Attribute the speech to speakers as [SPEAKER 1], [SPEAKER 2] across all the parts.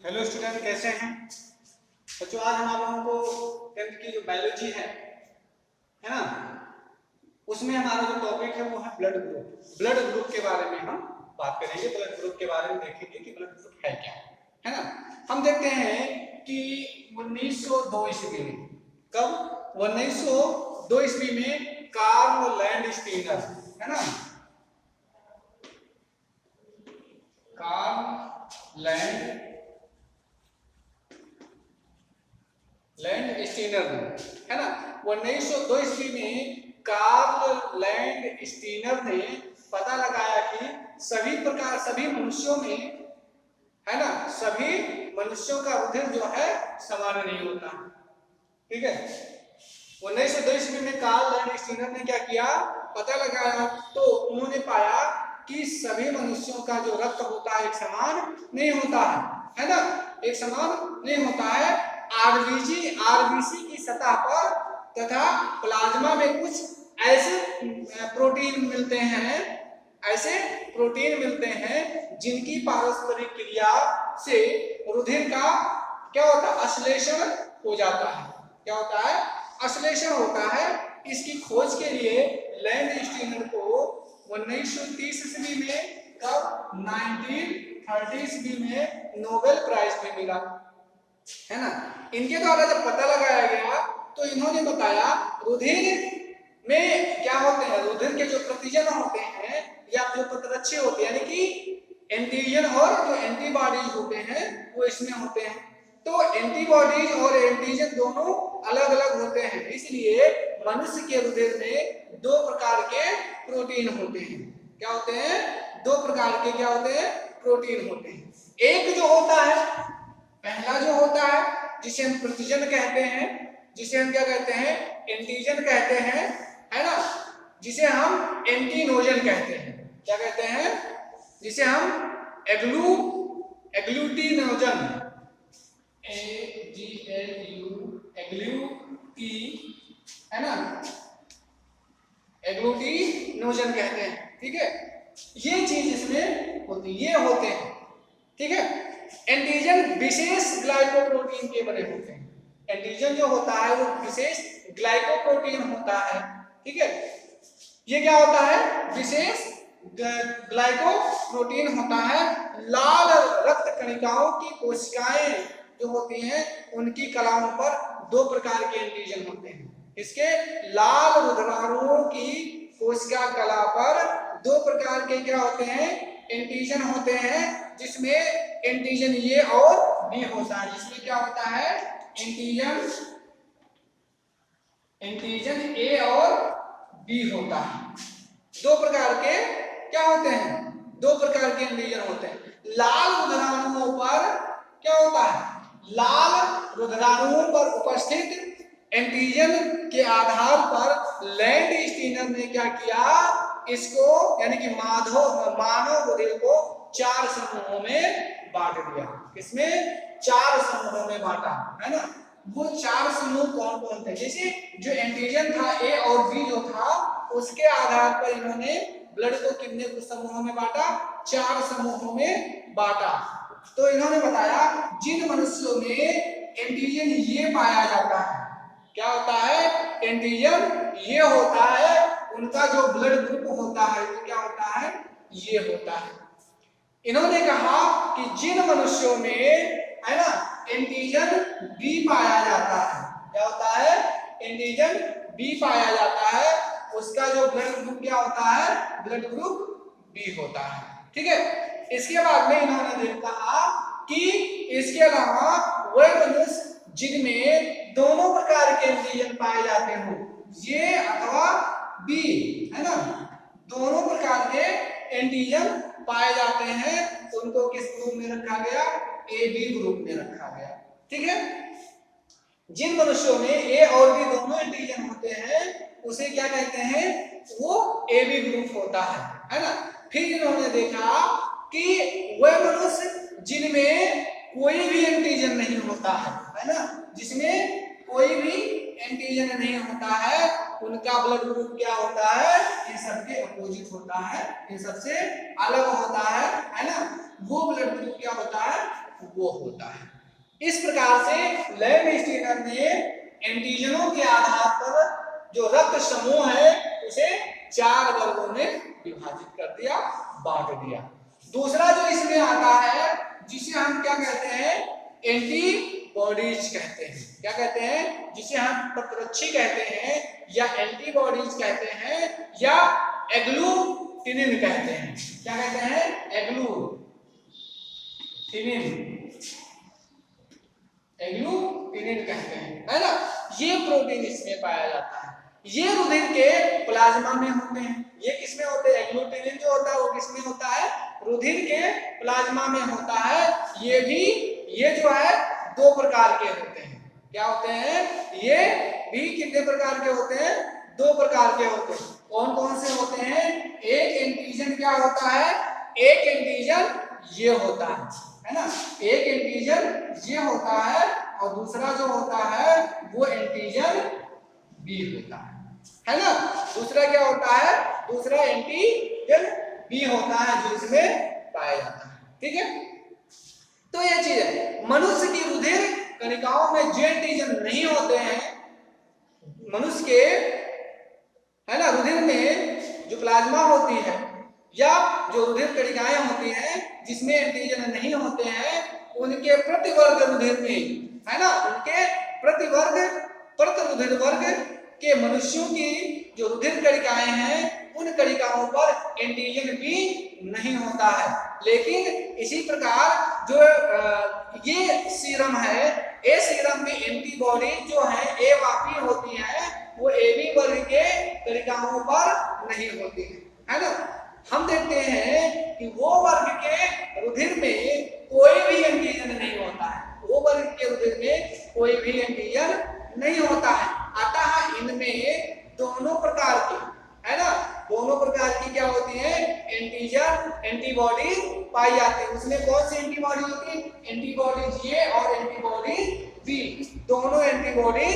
[SPEAKER 1] Hello student, कैसे हैं बच्चों। आज हम आप लोगों को 10th की जो बायोलॉजी है ना, उसमें हमारा जो टॉपिक है वो है ब्लड ग्रुप। ब्लड ग्रुप के बारे में हम बात करेंगे। ब्लड ग्रुप के बारे में देखेंगे कि ब्लड ग्रुप है क्या, है ना। हम देखते हैं कि 1902 ईस्वी में, कब 1902 ईस्वी में कार्ल लैंडस्टीनर, है ना, कार्ल लैंडस्टीनर ने, है ना, 1902 ईस्वी में कार्ल लैंडस्टीनर ने पता लगाया कि सभी मनुष्यों में, है ना, सभी मनुष्यों का रुधिर जो है समान नहीं होता। ठीक है, 1902 ईस्वी में कार्ल लैंडस्टीनर ने क्या किया, पता लगाया। तो उन्होंने पाया कि सभी मनुष्यों का जो रक्त होता है एक समान नहीं होता है ना, एक समान नहीं होता है। आरबीसी की सतह पर तथा प्लाज्मा में कुछ ऐसे प्रोटीन मिलते हैं, जिनकी पारस्परिक क्रिया से रुधिर का क्या होता है, अश्लेषण हो जाता है। क्या होता है, अश्लेषण होता है। इसकी खोज के लिए लैंडस्टीनर को 1930 ईस्वी में, कब 1930 ईस्वी में नोबेल प्राइज भी मिला, है ना। इनके द्वारा जब पता लगाया गया तो इन्होंने बताया रुधिर में क्या होते हैं, रुधिर के जो प्रतिजन होते हैं या जो प्रतिरक्षी होते हैं, यानी कि एंटीजन और जो एंटीबॉडीज होते हैं वो इसमें होते हैं। तो एंटीबॉडीज और एंटीजन दोनों अलग अलग होते हैं, इसलिए मनुष्य के रुधिर में दो प्रकार के प्रोटीन होते हैं। क्या होते हैं, दो प्रकार के क्या होते हैं, प्रोटीन होते हैं। एक जो होता है, पहला जो होता है जिसे हम प्रतिजन कहते हैं, जिसे हम क्या कहते हैं, एंटीजन कहते हैं, है ना, जिसे हम एंटीनोजन कहते हैं। क्या कहते हैं, जिसे हम एग्लूटिनोजन, है ना, एग्लूटिनोजन कहते हैं। ठीक है, ये चीज इसमें होती, ये होते हैं। ठीक है, एंटीजन विशेष ग्लाइकोप्रोटीन के बने होते हैं। एंटीजन जो होता है वो विशेष ग्लाइकोप्रोटीन होता है। ठीक है, ये क्या होता है, विशेष ग्लाइकोप्रोटीन होता है। लाल रक्त कणिकाओं की कोशिकाएं जो होती हैं उनकी कलाओं पर दो प्रकार के एंटीजन होते हैं। इसके लाल रुधिराणुओं की कोशिका कला पर दो प्रकार के क्या होते हैं, एंटीजन होते हैं, जिसमें एंटीजन ए और बी होता है। जिसमें क्या होता है, एंटीजन ए और बी होता है। दो प्रकार के क्या होते हैं, दो प्रकार के एंटीजन होते हैं। लाल रुधिराणुओं पर क्या होता है, लाल रुधिराणुओं पर उपस्थित एंटीजन के आधार पर लैंडस्टीनर ने क्या किया, इसको यानी कि मानव रुधिर को 4 समूहों में बांट दिया। किसमें, 4 समूहों में बांटा, है ना। वो 4 समूह कौन कौन थे, जैसे जो एंटीजन था ए और बी जो था, उसके आधार पर इन्होंने ब्लड को कितने समूहों में बांटा, 4 समूहों में बांटा। तो इन्होंने बताया जिन मनुष्यों में एंटीजन ये पाया जाता है, क्या होता है, एंटीजन ये होता है, उनका जो ब्लड ग्रुप होता है वो क्या होता है, ये होता है। इन्होंने कहा कि जिन मनुष्यों में, है ना, एंटीजन बी पाया जाता है, क्या होता है, एंटीजन बी पाया जाता है, उसका जो ब्लड ग्रुप क्या होता है, ब्लड ग्रुप बी होता है। ठीक है, इसके बाद में इन्होंने कहा कि इसके अलावा वह मनुष्य जिनमें दोनों प्रकार के एंटीजन पाए जाते हो, ये अथवा बी, है ना, दोनों प्रकार के एंटीजन पाए जाते हैं, उनको किस ग्रुप में रखा गया, ए बी ग्रुप में रखा गया। ठीक है, जिन मनुष्यों में ए और बी दोनों एंटीजन होते हैं उसे क्या कहते हैं, वो ए बी ग्रुप होता है ना। फिर इन्होंने देखा कि वह मनुष्य जिनमें कोई भी एंटीजन नहीं होता है ना, जिसमें कोई भी एंटीजन नहीं होता है, उनका ब्लड ग्रुप क्या होता है, इन सबके अपोजिट होता है, इन सबसे अलग होता है ना। वो ब्लड ग्रुप क्या होता है, वो होता है। इस प्रकार से लैंडस्टीनर ने एंटीजनों के आधार पर जो रक्त समूह है उसे 4 वर्गों में विभाजित कर दिया, बांट दिया। दूसरा जो इसमें आता है जिसे हम क्या कहते हैं, एंटीबॉडीज कहते हैं। क्या कहते हैं? जिसे हम प्रतिरक्षी कहते हैं या एंटीबॉडीज कहते हैं या एग्लूटिनिन कहते हैं। क्या कहते हैं? एग्लूटिनिन कहते हैं, है ना। ये प्रोटीन इसमें पाया जाता है। ये रुधिर के प्लाज्मा में होते हैं। ये किसमें होते हैं? एग्लूटिनिन जो होता है वो किसमें होता है? रुधिर के प्लाज्मा में होता है। ये जो है 2 प्रकार के होते हैं। क्या होते हैं? ये भी कितने प्रकार के होते हैं? 2 प्रकार के होते हैं। कौन कौन से होते हैं? एक एंटीजन क्या होता है? एक एंटीजन ये होता है ना। एक एंटीजन ये होता है और दूसरा जो होता है वो एंटीजन बी होता है ना। दूसरा क्या होता है? दूसरा एंटीजन बी होता है जो इसमें पाया जाता है। ठीक है, तो ये चीज है। मनुष्य की रुधिर कणिकाओं में जो एंटीजन नहीं होते हैं, मनुष्य के, है ना, रुधिर में जो प्लाज्मा होती है या जो रुधिर कणिकाएं होती हैं जिसमें एंटीजन नहीं होते हैं, उनके प्रतिवर्ग रुधिर में, है ना, उनके प्रति रुधिर वर्ग के मनुष्यों की जो रुधिर कणिकाएं हैं उन कणिकाओं पर एंटीजन भी नहीं होता है। लेकिन इसी प्रकार जो ये सीरम है, ए सीरम में एंटीबॉडी जो है ए वापी होती है, वो एबी वर्ग के कणिकाओं पर नहीं होती है ना। हम देखते हैं कि वो वर्ग के रुधिर में कोई भी एंटीजन नहीं होता है। वो वर्ग के रुधिर में कोई भी एंटीजन नहीं होता है। अतः इनमें दोनों प्रकार की, है ना, दोनों प्रकार की क्या होती है? एंटीजन, एंटीबॉडी पाई जाती है। उसमें कौन सी एंटीबॉडी होती है? एंटीबॉडी ए और एंटीबॉडी बी, दोनों एंटीबॉडी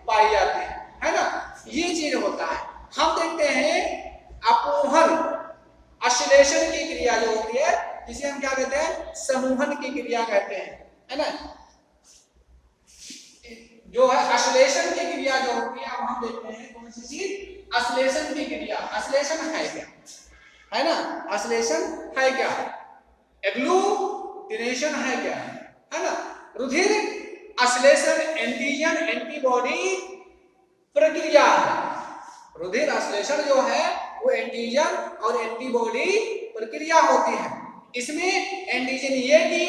[SPEAKER 1] पाई जाती है ना। ये चीज होता है। हम देखते हैं अपोहन, अश्लेषण की क्रिया जो होती है, जिसे हम क्या कहते हैं? समूहन की क्रिया कहते हैं, है ना। जो है अश्लेषण की क्रिया जो होती है, अब हम देखते हैं कौन सी चीज? अश्लेषण की क्रिया। अश्लेषण है क्या, है ना? अश्लेषण है क्या? एग्लूटिनेशन है क्या, है ना। रुधिर अश्लेषण एंटीजन एंटीबॉडी प्रक्रिया है। रुधिर अश्लेषण जो है वो एंटीजन और एंटीबॉडी प्रक्रिया होती है। इसमें एंटीजन ये की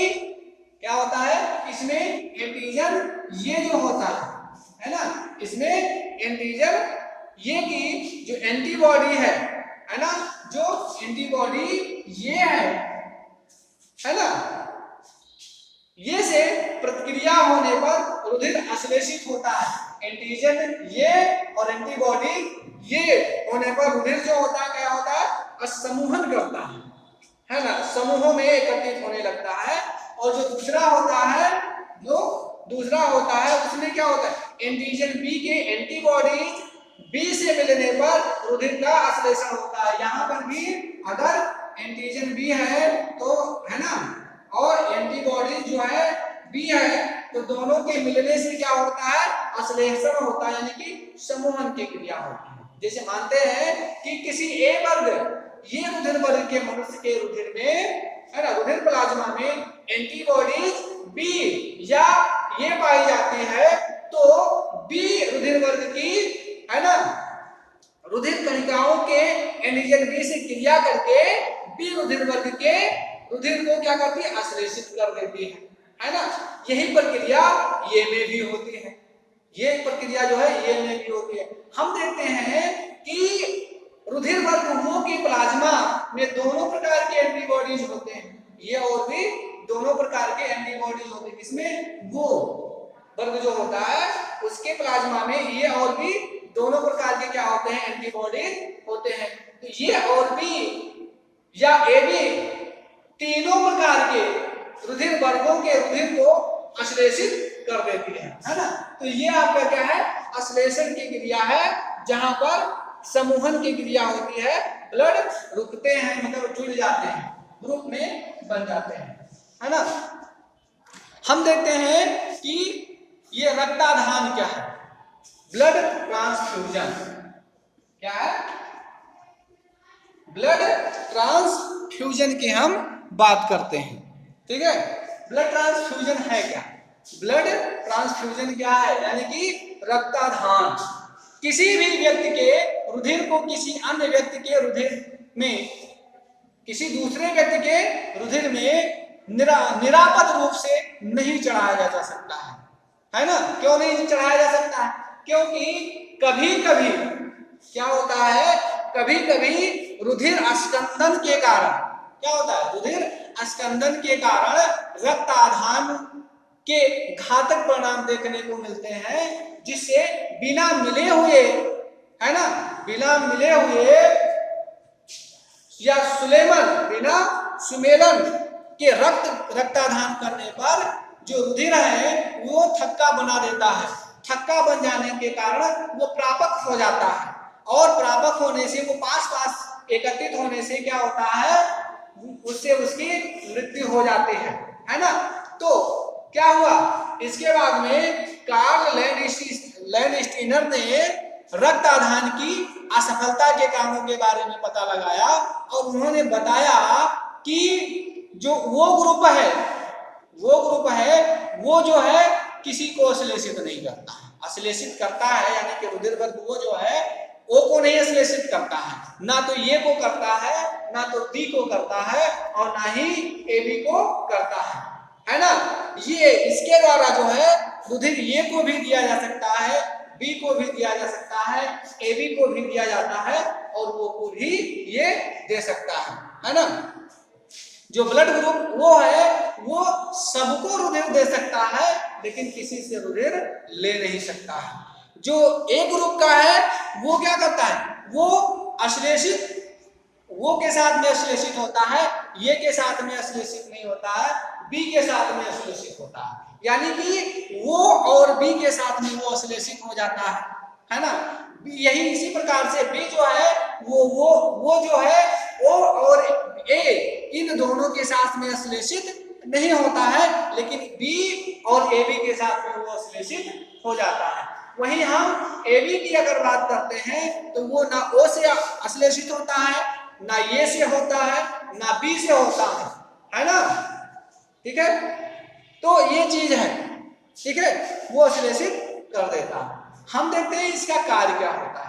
[SPEAKER 1] क्या होता है? इसमें एंटीजन ये जो होता है ना, इसमें एंटीजन ये की जो एंटीबॉडी है ना, जो एंटीबॉडी ये है ना, ये से प्रतिक्रिया होने पर रुधिर अश्लेषित होता है। एंटीजन ये और एंटीबॉडी ये होने पर रुधिर जो होता है क्या होता है? समूहन करता है ना, समूहों में एकत्रित होने लगता है। और जो दूसरा होता है उसमें क्या होता है? एंटीजन बी के एंटीबॉडी बी से मिलने पर रुधिर का अश्लेषण होता है। यहाँ पर भी अगर एंटीजन बी है तो, है ना, और एंटीबॉडी जो है बी है, तो दोनों के मिलने से क्या होता है? अश्लेषण होता है, यानी कि समूहन की क्रिया होती है। जैसे मानते हैं कि किसी ए वर्ग, ये रुधिर वर्ग के मनुष्य के रुधिर में, है ना, रुधिर प्लाज्मा में एंटीबॉडीज बी या ये पाई जाती है, तो बी रुधिर वर्ग की, है ना, रुधिर कणिकाओं के एंटीजन बी से क्रिया करके बी रुधिर वर्ग के रुधिर को क्या करती है? अश्लेषित कर देती है ना। यही प्रक्रिया ये में भी होती है। ये प्रक्रिया जो है ये में भी होती है। हम देखते हैं कि रुधिर वर्गों के प्लाज्मा में दोनों प्रकार के एंटीबॉडीज होते हैं। ये और भी दोनों प्रकार के एंटीबॉडीज होते हैं। इसमें वो वर्ग जो होता है उसके प्लाज्मा में ये और भी दोनों प्रकार के क्या होते हैं? एंटीबॉडीज होते हैं। तो ये और भी या ए बी तीनों प्रकार के रुधिर वर्गों के रुधिर को अश्लेषित कर देती है ना। तो ये आपका क्या है? अश्लेषण की क्रिया है, जहां पर समूहन की क्रिया होती है। ब्लड रुकते हैं, मतलब जुड़ जाते हैं, ग्रुप में बन जाते हैं, है ना। हम देखते हैं कि ये रक्ताधान क्या है, ब्लड ट्रांसफ्यूजन क्या है, ब्लड ट्रांसफ्यूजन की हम बात करते हैं। ठीक है, ब्लड ट्रांसफ्यूजन है क्या, ब्लड ट्रांसफ्यूजन क्या है, यानी कि रक्ताधान। किसी भी व्यक्ति के रुधिर को किसी अन्य व्यक्ति के रुधिर में, किसी दूसरे व्यक्ति के रुधिर में निरापद रूप से नहीं चढ़ाया जा सकता है ना। क्यों नहीं चढ़ाया जा सकता है, क्योंकि कभी कभी क्या होता है, कभी कभी रुधिर अस्कंदन के कारण क्या होता है, रुधिर अस्कंदन के कारण रक्ताधान के घातक परिणाम देखने को मिलते हैं, जिससे बिना मिले हुए, है ना, बिना मिले हुए या बिना सुमेलन के रक्ताधान करने पर जो रुधिर है वो थक्का बना देता है। थक्का बन जाने के कारण वो प्रापक हो जाता है, और प्रापक होने से वो पास एकत्रित होने से क्या होता है, उससे उसकी मृत्यु हो जाती है ना। तो क्या हुआ, इसके बाद में कार्ल लैंडस्टीनर ने रक्ताधान की असफलता के कारणों के बारे में पता लगाया, और उन्होंने बताया कि जो वो ग्रुप है वो जो है किसी को अश्लेषित नहीं करता है, अश्लेषित करता है यानी कि रुधिर वर्ग वो जो है ओ को नहीं अश्लेषित करता है, ना तो ये को करता है, ना तो डी को करता है, और ना ही ए बी को करता है ना। ये इसके द्वारा जो है रुधिर ए को भी दिया जा सकता है, बी को भी दिया जा सकता है, ए बी को भी दिया जाता है, और वो को भी ये दे सकता है ना। जो ब्लड ग्रुप वो है वो सबको रुधिर दे सकता है, लेकिन किसी से रुधिर ले नहीं सकता है। जो ए ग्रुप का है वो क्या करता है, वो अश्लेषित, वो के साथ में अश्लेषित होता है, ये के साथ में अश्लेषित नहीं होता है, बी के साथ में अश्लेषित होता है, यानी कि वो और बी के साथ में वो अश्लेषित हो जाता है ना। यही इसी प्रकार से बी जो है वो जो है ओ और ए इन दोनों के साथ में अश्लेषित नहीं होता है, लेकिन बी और ए बी के साथ में वो अश्लेषित हो जाता है। वहीं हम ए बी की अगर बात करते हैं तो वो ना ओ से अश्लेषित होता है, ना ए से होता है, ना बी से होता है ना। ठीक है, तो ये चीज है, ठीक है, वो अश्लेषित कर देता है। हम देखते हैं इसका कार्य क्या होता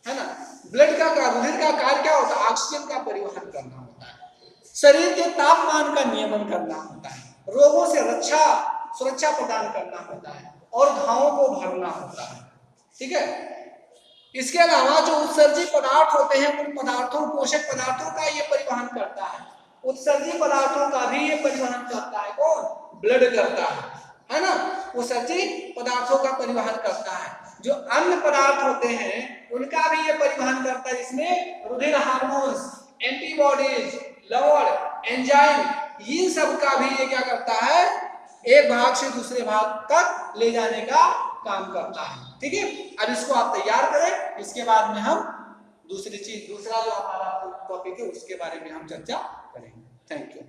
[SPEAKER 1] है ना। ब्लड का रुधिर का कार्य क्या होता है, ऑक्सीजन का परिवहन करना होता है, शरीर के तापमान का नियमन करना होता है, रोगों से सुरक्षा प्रदान करना होता है, और घावों को भरना होता है। ठीक है, इसके अलावा जो उत्सर्जित पदार्थ होते हैं उन पदार्थों, पोषक पदार्थों का ये परिवहन करता है, उत्सर्जित पदार्थों का भी ये परिवहन करता है, कौन, ब्लड करता है ना। उत्सर्जित पदार्थों का परिवहन करता है। जो अन्य पदार्थ होते हैं उनका भी ये परिवहन करता है, जिसमें रुधिर, हार्मोन्स, एंटीबॉडीज, लवण, एंजाइम, इन सब का भी ये क्या करता है, एक भाग से दूसरे भाग तक ले जाने का काम करता है। ठीक है, अब इसको आप तैयार करें, इसके बाद में हम दूसरा जो हमारा टॉपिक है उसके बारे में हम चर्चा करेंगे। Thank you.